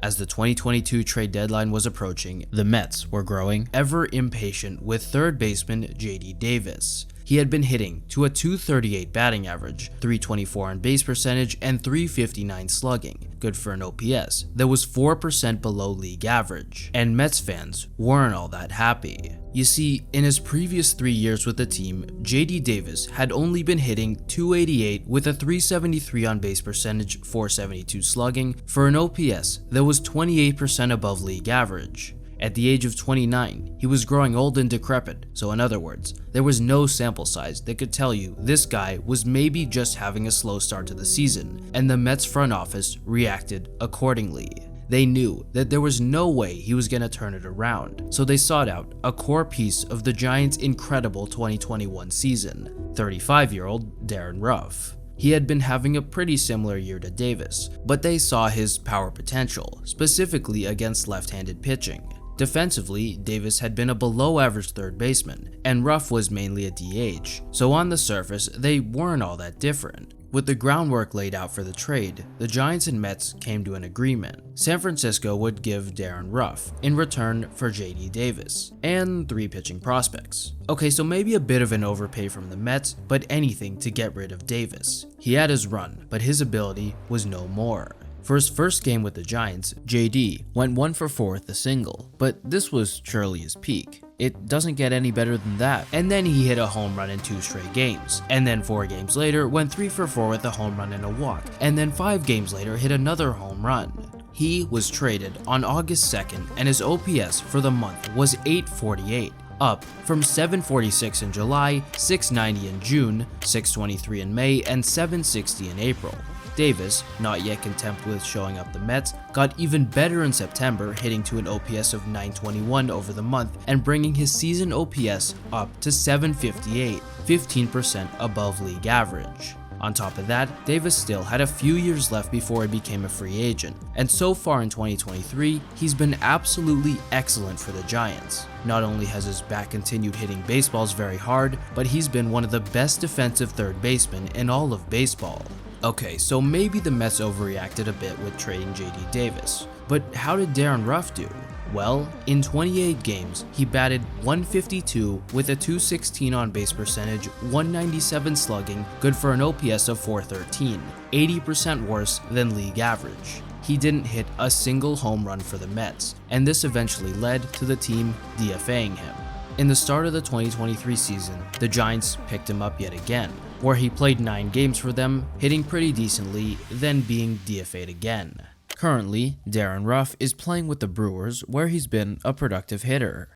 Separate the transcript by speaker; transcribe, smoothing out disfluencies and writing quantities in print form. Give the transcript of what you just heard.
Speaker 1: As the 2022 trade deadline was approaching, the Mets were growing ever impatient with third baseman JD Davis. He had been hitting to a .238 batting average, .324 on base percentage, and .359 slugging, good for an OPS that was 4% below league average, and Mets fans weren't all that happy. You see, in his previous 3 years with the team, JD Davis had only been hitting .288 with a .373 on base percentage, .472 slugging, for an OPS that was 28% above league average. At the age of 29, he was growing old and decrepit, so in other words, there was no sample size that could tell you this guy was maybe just having a slow start to the season, and the Mets front office reacted accordingly. They knew that there was no way he was going to turn it around, so they sought out a core piece of the Giants' incredible 2021 season, 35-year-old Darin Ruf. He had been having a pretty similar year to Davis, but they saw his power potential, specifically against left-handed pitching. Defensively, Davis had been a below-average third baseman, and Ruf was mainly a DH, so on the surface, they weren't all that different. With the groundwork laid out for the trade, the Giants and Mets came to an agreement. San Francisco would give Darin Ruf in return for JD Davis and 3 pitching prospects. Okay, so maybe a bit of an overpay from the Mets, but anything to get rid of Davis. He had his run, but his ability was no more. For his first game with the Giants, JD went 1 for 4 with a single, but this was surely his peak. It doesn't get any better than that. And then he hit a home run in 2 straight games, and then 4 games later went 3 for 4 with a home run and a walk, and then 5 games later hit another home run. He was traded on August 2nd, and his OPS for the month was .848. Up from .746 in July, .690 in June, .623 in May, and .760 in April. Davis, not yet content with showing up the Mets, got even better in September, hitting to an OPS of .921 over the month and bringing his season OPS up to .758, 15% above league average. On top of that, Davis still had a few years left before he became a free agent, and so far in 2023, he's been absolutely excellent for the Giants. Not only has his bat continued hitting baseballs very hard, but he's been one of the best defensive third basemen in all of baseball. Okay, so maybe the Mets overreacted a bit with trading JD Davis, but how did Darin Ruf do? Well, in 28 games, he batted .152 with a .216 on base percentage, .197 slugging, good for an OPS of .413, 80% worse than league average. He didn't hit a single home run for the Mets, and this eventually led to the team DFAing him. In the start of the 2023 season, the Giants picked him up yet again, where he played 9 games for them, hitting pretty decently, then being DFA'd again. Currently, Darin Ruf is playing with the Brewers, where he's been a productive hitter.